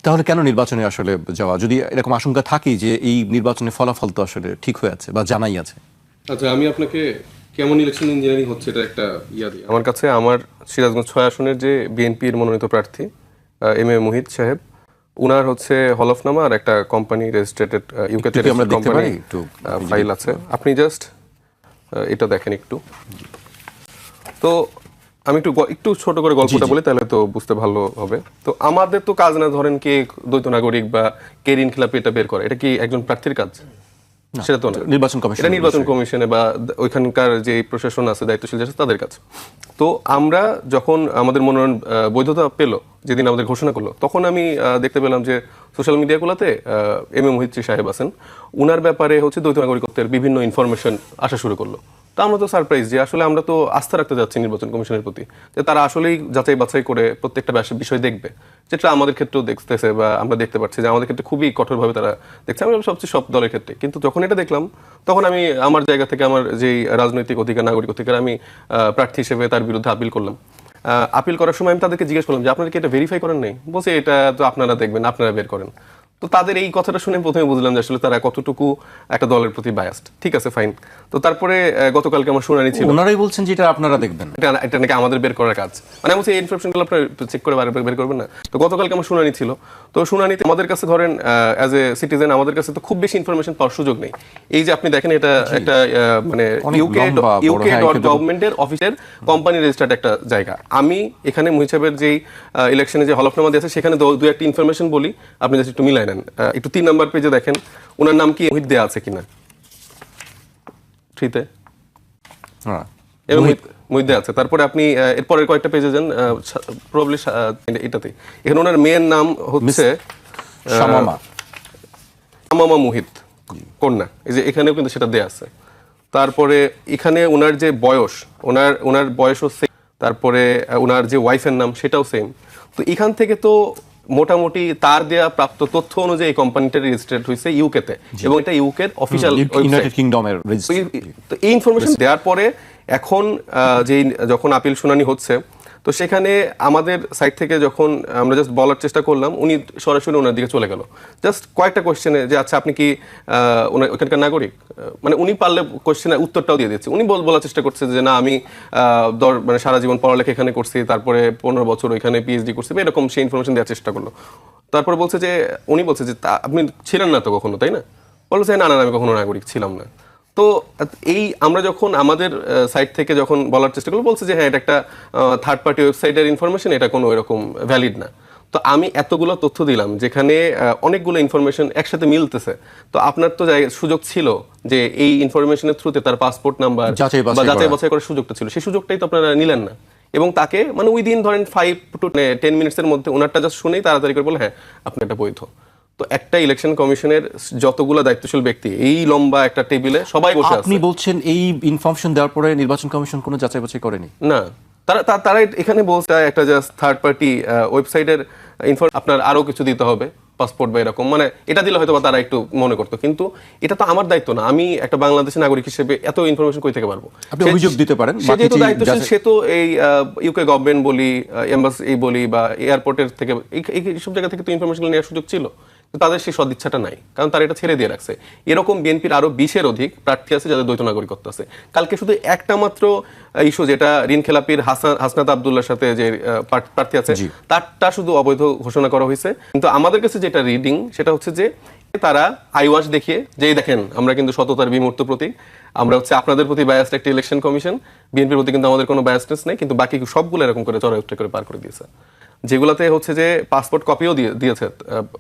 তাহলে কেন নির্বাচনে আসলে যাওয়া, যদি এরকম আশঙ্কা থাকেই যে এই নির্বাচনের ফলাফল তো আসলে ঠিক হয়ে আছে বা জানাই আছে? আচ্ছা, আমি আপনাকে কেমন ইলেকশন ইঞ্জিনিয়ারিং হচ্ছে এটা একটা দিই। আমার কাছে আমার সিরাজগঞ্জ 6 আসনের যে বিএনপির মনোনীত প্রার্থী এম এ মুহিত সাহেব, উনার হচ্ছে হলফনামা আর একটা কোম্পানি রেজিস্ট্রেটেড ইউকেতে কোম্পানি ফাইল আছে। আপনি জাস্ট এটা দেখেন একটু। তো আমি একটু ছোট করে গল্পটা বলি, তাহলে তো বুঝতে ভালো হবে। তো আমাদের তো কাজ না ধরেন কে দ্বৈত নাগরিক বা কে ঋণ খেলাপি এটা বের করে, এটা কি একজন প্রার্থীর কাজ? সেটা তো না, নির্বাচন কমিশনে বা ওইখানকার যে প্রশাসন আছে, দায়িত্বশীল আছে, তাদের কাছে। তো আমরা যখন আমাদের মনোনয়ন বৈধতা পেল, যেদিন আমাদের ঘোষণা করলো, তখন আমি দেখতে পেলাম যে সোশ্যাল মিডিয়াগুলোতে এম এ মোহিত সাহেব আছেন, উনার ব্যাপারে হচ্ছে দ্বৈত নাগরিকত্বের বিভিন্ন ইনফরমেশন আসা শুরু করলো। তো আমরা তো সারপ্রাইজ যে আসলে আমরা তো আস্থা রাখতে যাচ্ছি নির্বাচন কমিশনের প্রতি, যে তারা আসলেই যাচাই বাছাই করে প্রত্যেকটা বিষয় দেখবে, যেটা আমাদের ক্ষেত্রেও দেখতেছে বা আমরা দেখতে পাচ্ছি যে আমাদের ক্ষেত্রে খুবই কঠোরভাবে তারা দেখছে, আমি সবচেয়ে সব দলের ক্ষেত্রে। কিন্তু যখন এটা দেখলাম, তখন আমি আমার জায়গা থেকে আমার যেই রাজনৈতিক অধিকার, নাগরিক অধিকার, আমি প্রার্থী হিসেবে তার বিরুদ্ধে আপিল করলাম। আপিল করার সময় আমি তাদেরকে জিজ্ঞেস করলাম যে আপনারা কি এটা ভেরিফাই করেন নাই? বলছে এটা তো আপনারা দেখবেন, আপনারা বের করেন। তো তাদের এই কথাটা শুনে প্রথমে বুঝলাম যে আসলে তারা কতটুকু একটা দলের প্রতি বায়াসড। ঠিক আছে, ফাইন। তো তারপরে গতকালকে আমার শুনানি ছিল, ওনারাই বলছেন যে এটা আপনারা দেখবেন, এটা নাকি আমাদের বের করার কাজ। মানে বলছি এই ইনফরমেশনগুলো আপনারা চেক করে বের করবেন না। তো গতকালকে আমার শুনানি ছিল। তো শুনানিতে আমাদের কাছে ধরেন অ্যাজ এ সিটিজেন আমাদের কাছে তো খুব বেশি ইনফরমেশন পাওয়ার সুযোগ নেই। এই যে আপনি দেখেন, এটা একটা মানে ইউকে.গভর্নমেন্টের অফিসের কোম্পানি রেজিস্টার্ড একটা জায়গা। আমি এখানে মুহিত সাহেবের যেই ইলেকশনে যে হলফনামা দিয়েছে, সেখানে দু একটা ইনফরমেশন বলি, আপনি জাস্ট একটু মিলাই নেন। একটু 3 নাম্বার পেজে দেখেন ওনার নাম কি মুহিত দেয়া আছে কিনা। 3-তে মুহিত দেয়া আছে। তারপরে আপনি এরপরের কয়েকটা পেজে যান, প্রবাবলি এটাতে, এখানে ওনার মেয়ের নাম হচ্ছে শামামা মুহিত কন্যা, এই যে এখানেও কিন্তু সেটা দেয়া আছে। তারপরে এখানে ওনার যে বয়স, ওনার বয়সও সেম। তারপরে ওনার যে ওয়াইফের নাম সেটাও সেম। তো এখান থেকে তো মোটামুটি তার দেয়া প্রাপ্ত তথ্য অনুযায়ী কোম্পানিটা রেজিস্ট্রেড হয়েছে ইউকেতে, এবং এটা ইউকের অফিশিয়াল ইউনাইটেড কিংডমের রেজিস্ট্রি। তো এই ইনফরমেশন দেওয়ার পরে এখন যখন আপিল শুনানি হচ্ছে, তো সেখানে আমাদের সাইড থেকে যখন আমরা জাস্ট বলার চেষ্টা করলাম, উনি সরাসরি ওনার দিকে চলে গেল জাস্ট কয়েকটা কোয়েশ্চেনে, যে আচ্ছা আপনি কি ওখানকার নাগরিক? মানে উনি পারলে কোয়েশ্চেনের উত্তরটাও দিয়ে দিচ্ছে। উনি বলার চেষ্টা করছে যে না, আমি মানে সারা জীবন পড়ালেখা এখানে করছি, তারপরে 15 বছর ওইখানে পিএইচডি করছি, এরকম সেই ইনফরমেশন দেওয়ার চেষ্টা করলো। তারপরে বলছে যে উনি বলছে যে আপনি ছিলেন না তো কখনো, তাই না? বলছে না, আমি কখনো নাগরিক ছিলাম না। তো এই আমরা যখন আমাদের সাইট থেকে যখন বলার চেষ্টা করবো, বলছে যে হ্যাঁ, এটা একটা থার্ড পার্টি ওয়েবসাইটের ইনফরমেশন, এটা কোনো এরকম ভ্যালিড না। তো আমি এতগুলো তথ্য দিলাম, যেখানে অনেকগুলো ইনফরমেশন একসাথে মিলতেছে। তো আপনার তো সুযোগ ছিল যে এই ইনফরমেশনের থ্রুতে তার পাসপোর্ট নাম্বার বা যাচাই বাছাই করার সুযোগটা ছিল, সেই সুযোগটাই তো আপনারা নিলেন না। এবং তাকে মানে উইদিন ধরেন 5 to 10 মিনিটসের মধ্যে ওনারটা জাস্ট শুনেই তাড়াতাড়ি করে বলে হ্যাঁ আপনি এটা বৈধ। তো একটা ইলেকশন কমিশনের যতগুলো দায়িত্বশীল ব্যক্তি, এই লম্বা একটা টেবিলে সবাই বসে আছে। আপনি বলছেন এই ইনফরমেশন দেওয়ার পরে নির্বাচন কমিশন কোনো যাচাই বাছাই করেনি? না, তারা এখানে বলছে একটা জাস্ট থার্ড পার্টি ওয়েবসাইটের আপনার আরো কিছু দিতে হবে, পাসপোর্ট বা এরকম, মানে এটা দিলে হয়তো তারা একটু মনে করতো। কিন্তু এটা তো আমার দায়িত্ব না। আমি একটা বাংলাদেশি নাগরিক হিসেবে এত ইনফরমেশন কই থেকে পারবো? আপনি অভিযোগ দিতে পারেন, সে যেহেতু দায়িত্বশীল, সে তো এই ইউকে গভর্নমেন্ট বলি, এমবাসি বলি বা এয়ারপোর্টের থেকে এইসব জায়গা থেকে তো ইনফরমেশন নেওয়ার সুযোগ ছিল। তাদের সেই সদিচ্ছাটা নাই, কারণ তারা এটা ছেড়ে দিয়ে রাখছে। এরকম বিএনপির আরো 20-এর অধিক প্রার্থী আছে যাদের দ্বৈত নাগরিকত্ব আছে। কালকে শুধু একটা মাত্র ইস্যু, যেটা ঋণ খেলাপির হাসনাত আব্দুল্লাহর সাথে যে প্রার্থী আছে, তারটা শুধু অবৈধ ঘোষণা করা হয়েছে। কিন্তু আমাদের কাছে যেটা রিডিং, সেটা হচ্ছে যে তারা আইওয়াশ দেখিয়ে যে দেখেন আমরা কিন্তু সততার বিমূর্ত প্রতীক, আমরা হচ্ছে আপনাদের প্রতি বায়াসড একটা ইলেকশন কমিশন, বিএনপির প্রতি কিন্তু আমাদের কোনো বায়াসনেস নেই, কিন্তু বাকি সবগুলো এরকম করে চড়াই করে পার করে দিয়েছে। যেগুলোতে হচ্ছে যে পাসপোর্ট কপিও দিয়েছে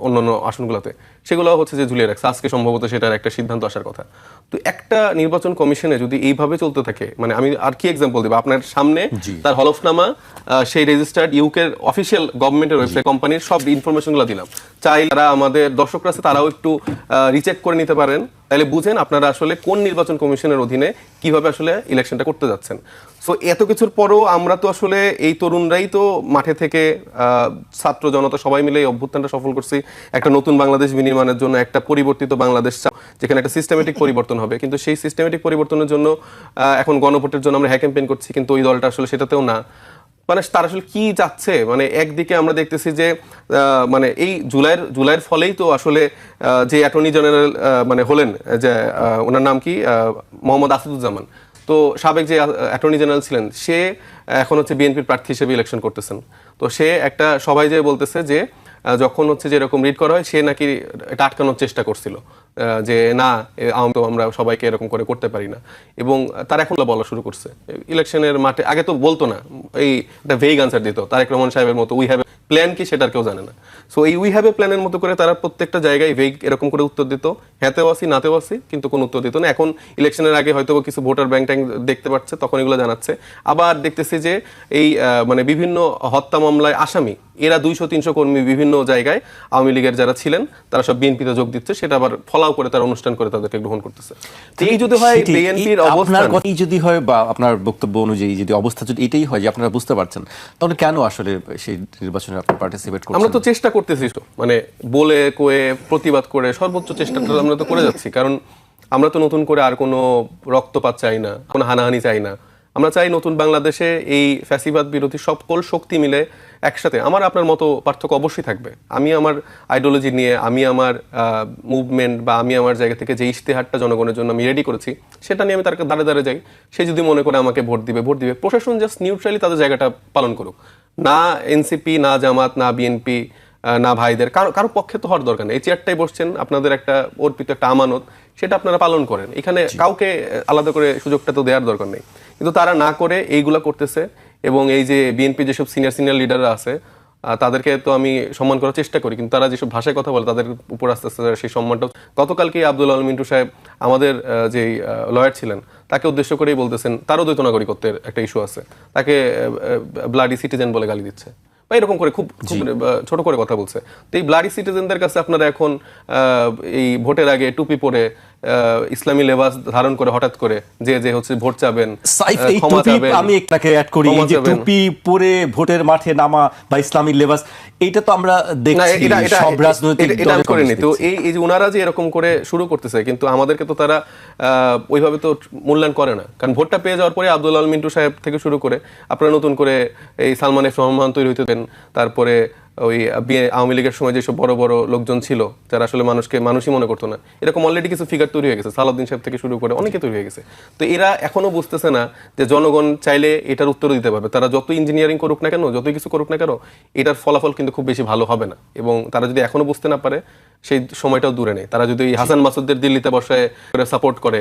অন্যান্য আসনগুলোতে, সেগুলো হচ্ছে যে ঝুলিয়ে রাখছে। আজকে সম্ভবত সেটার একটা সিদ্ধান্ত আসার কথা। তো একটা নির্বাচন কমিশনে যদি এইভাবে চলতে থাকে, মানে আমি আর কি এক্সাম্পল দিব, আপনার সামনে তার হলফনামা, সেই রেজিস্টার্ড ইউকের অফিসিয়াল গভর্নমেন্টের ওয়েবসাইট, কোম্পানির সব ইনফরমেশনগুলো দিলাম। চাই যারা আমাদের দর্শকরা আছে তারাও একটু রিচেক করে নিতে পারেন, তাহলে বুঝেন আপনারা আসলে কোন নির্বাচন কমিশনের অধীনে কিভাবে আসলে ইলেকশনটা করতে যাচ্ছেন। সো এত কিছুর পরও আমরা তো আসলে এই তরুণরাই তো মাঠে থেকে ছাত্র জনতা সবাই মিলে এই অভ্যুত্থানটা সফল করছি একটা নতুন বাংলাদেশ বিনির্মাণের জন্য, একটা পরিবর্তিত বাংলাদেশ যেখানে একটা সিস্টেমেটিক পরিবর্তন হবে। কিন্তু সেই সিস্টেমেটিক পরিবর্তনের জন্য এখন গণভোটের জন্য আমরা হ্যাঁ ক্যাম্পেইন করছি, কিন্তু ওই দলটা আসলে সেটাতেও না। মানে তারা আসলে কি চাচ্ছে, মানে একদিকে আমরা দেখতেছি যে মানে এই জুলাইয়ের ফলেই তো আসলে যে অ্যাটর্নি জেনারেল মানে হলেন, যে ওনার নাম কি, মোহাম্মদ আসাদুজ্জামান, তো সাবেক যে অ্যাটর্নি জেনারেল ছিলেন, সে এখন হচ্ছে বিএনপির প্রার্থী হিসেবে ইলেকশন করতেছেন। তো সে একটা সবাই যে বলতেছে যে যখন হচ্ছে যে এরকম রিড করা হয়, সে নাকি এটা আটকানোর চেষ্টা করছিল, যে না আমরা সবাইকে এরকম করে করতে পারি না, এবং তারা এখন বলা শুরু করছে ইলেকশনের মাঠে। আগে তো বলতো না, এই একটা ভেগ আনসার দিত তারেক রহমান সাহেবের মতো, উই হ্যাভ এ প্ল্যান কি সেটার কেউ জানে না। সো এই উই হ্যাভ এ প্ল্যানের মতো করে তারা প্রত্যেকটা জায়গায় ভেগ এরকম করে উত্তর দিত, হ্যাঁতেও আসি নাতেও আসি, কিন্তু কোনো উত্তর দিত না। এখন ইলেকশনের আগে হয়তো কিছু ভোটার ব্যাংক ট্যাঙ্ক দেখতে পাচ্ছে, তখন এগুলো জানাচ্ছে। আবার দেখতেছি যে এই মানে বিভিন্ন হত্যা মামলায় আসামি এরা 200-300 কর্মী বিভিন্ন জায়গায় আওয়ামী লীগের যারা ছিলেন তারা সব বিএনপিতে যোগ দিচ্ছে, সেটা আবার ফলাও করে তারা অনুষ্ঠান করে তাদেরকে গ্রহণ করতেছে। এই যদি হয় বিএনপির অবস্থান, যদি হয় বা আপনার বক্তব্য অনুযায়ী যদি অবস্থা যদি এটাই হয় যে আপনারা বুঝতে পারছেন, তাহলে কেন আসলে সেই নির্বাচনে আপনি পার্টিসিপেট করছেন? আমরা তো চেষ্টা করতেছি, মানে বলে কয়ে প্রতিবাদ করে সর্বোচ্চ চেষ্টাটা আমরা তো করে যাচ্ছি, কারণ আমরা তো নতুন করে আর কোনো রক্তপাত চাই না, কোনো হানাহানি চাই না। আমরা চাই নতুন বাংলাদেশে এই ফ্যাসিবাদ বিরোধী সকল শক্তি মিলে একসাথে। আমার আপনার মতো পার্থক্য অবশ্যই থাকবে, আমি আমার আইডিওলজি নিয়ে, আমি আমার মুভমেন্ট বা আমি আমার জায়গা থেকে যে ইশতেহারটা জনগণের জন্য আমি রেডি করেছি, সেটা নিয়ে আমি তার দাঁড়ে দাঁড়ে যাই। সে যদি মনে করে আমাকে ভোট দিবে, প্রশাসন জাস্ট নিউট্রালি তাদের জায়গাটা পালন করুক, না এনসিপি, না জামাত, না বিএনপি, না ভাইদের কারো পক্ষে তো হওয়ার দরকার নেই। এই চেয়ারটাই বসছেন, আপনাদের একটা অর্পিত একটা আমানত, সেটা আপনারা পালন করেন। এখানে কাউকে আলাদা করে সুযোগটা তো দেওয়ার দরকার নেই, কিন্তু তারা না করে এইগুলা করতেছে। এবং এই যে বিএনপি যেসব সিনিয়র লিডাররা আছে, তাদেরকে তো আমি সম্মান করার চেষ্টা করি, কিন্তু তারা যেসব ভাষায় কথা বলে তাদের উপর আস্তে আস্তে সেই সম্মানটা। গতকালকে আব্দুল আল মিন্টু সাহেব আমাদের যে লয়ার ছিলেন, তাকে উদ্দেশ্য করেই বলতেছেন তারও দ্বৈত নাগরিকত্বের একটা ইস্যু আছে, তাকে ব্লাডি সিটিজেন বলে গালি দিচ্ছে, বা এরকম করে খুব ছোট করে কথা বলছে। তো এই ব্লাডি সিটিজেনদের কাছে আপনারা এখন এই ভোটের আগে টুপি পরে ইসলামী লেবাস ধারণ করে হঠাৎ করে যে হচ্ছে ভোট চাবেন, ক্ষমা চাবেন, আমি একটাকে অ্যাড করি, এই যে টুপি পরে ভোটের মাঠে নামা বা ইসলামী লেবাস, এটা তো আমরা দেখছি সব রাজনৈতিক দলে করেনি। তো এই যে ওনারা যে এরকম করে শুরু করতেছে, কিন্তু আমাদেরকে তো তারা ওইভাবে তো মূল্যায়ন করে না, কারণ ভোটটা পেয়ে যাওয়ার পরে আব্দুল আল মিন্টু সাহেব থেকে শুরু করে আপনারা নতুন করে এই সালমান এফ রহমান তৈরি হইতে দেন, তারপরে ওই আওয়ামী লীগের সময় যেসব বড় বড় লোকজন ছিল যারা আসলে মানুষই মনে করতো না, এরকম অলরেডি কিছু ফিগার তৈরি হয়ে গেছে, সালাউদ্দিন সাহেব থেকে শুরু করে অনেকে তৈরি হয়ে গেছে। তো এরা এখনো বুঝতেছে না যে জনগণ চাইলে এটার উত্তরও দিতে পারবে। তারা যত ইঞ্জিনিয়ারিং করুক না কেন, যতই কিছু করুক না কেন, এটার ফলাফল কিন্তু খুব বেশি ভালো হবে না। এবং তারা যদি এখনো বুঝতে না পারে, সেই সময়টাও দূরে নেই। তারা যদি হাসান মাসুদদের দিল্লিতে বসায় সাপোর্ট করে,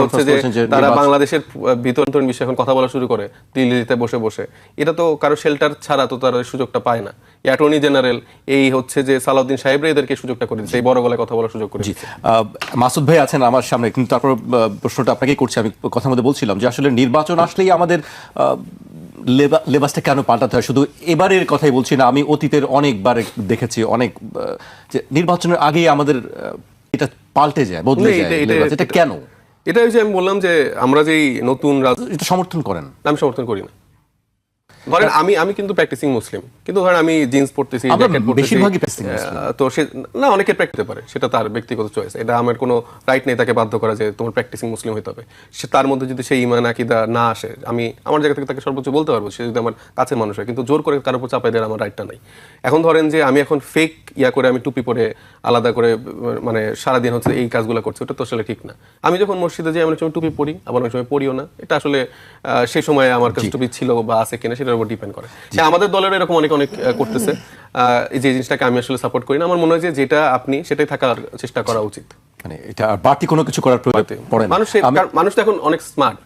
হচ্ছে যে তারা বাংলাদেশের ভিতর বিষয়ে এখন কথা বলা শুরু করে দিল্লিতে বসে বসে, এটা তো কারো শেল্টার ছাড়া তো তারা সুযোগটা পায় না। অ্যাটর্নি জেনারেল এই হচ্ছে যে সালাউদ্দিন সাহেবরা এদেরকে সুযোগটা করে দিচ্ছে, এই বড় গলায় কথা বলার সুযোগ করে দিচ্ছে। মাসুদ ভাই আছেন আমার সামনে, কিন্তু তারপর প্রশ্নটা আপনাকেই করছি। আমি কথার মধ্যে বলছিলাম যে আসলে নির্বাচন আসলেই আমাদের লেবাসটা কেন পাল্টাতে হয়? শুধু এবারের কথাই বলছি না, আমি অতীতের অনেকবার দেখেছি, অনেক যে নির্বাচনের আগেই আমাদের এটা পাল্টে যায়, বদলে যায়। এটা কেন? এটা হচ্ছে আমি বললাম যে আমরা যেই নতুন এটা সমর্থন করেন? আমি সমর্থন করি না। ধরেন আমি কিন্তু প্র্যাকটিসিং মুসলিম, কিন্তু ধরেন আমি জিন্স পড়তেছি, তো সে না, অনেকে প্র্যাকটিস পারে, সেটা তার ব্যক্তিগত চয়েস, এটা আমার কোনো রাইট নেই তাকে বাধ্য করা যে তোমার প্র্যাকটিসিং মুসলিম হতে হবে। সে তার মধ্যে যদি সেই ঈমান আকীদা না আসে, আমি আমার জায়গা থেকে তাকে সর্বোচ্চ বলতে পারবো, সে যদি আমার কাছের মানুষ হয়, কিন্তু জোর করে কারোর উপর চাপাই দেওয়ার আমার রাইটটা নাই। এখন ধরেন যে আমি এখন ফেক করে আমি টুপি পরে আলাদা করে মানে সারাদিন হচ্ছে এই কাজগুলো করছি, ওটা তো আসলে ঠিক না। আমি যখন মসজিদে যাই, অনেক সময় টুপি পরি, আবার অনেক সময় পরিও না। এটা আসলে সেই সময় আমার কাছে টুপি ছিল বা আছে কিনা সেটার উপর ডিপেন্ড করে। আমাদের দলের এরকম অনেক করতেছে, এই যে জিনিসটাকে আমি আসলে সাপোর্ট করি না। আমার মনে হয় যে যেটা আপনি সেটাই থাকার চেষ্টা করা উচিত, মানে এটা বাড়তি কোনো কিছু করার প্রয়োজন পড়ে না। মানুষ তো এখন অনেক স্মার্ট।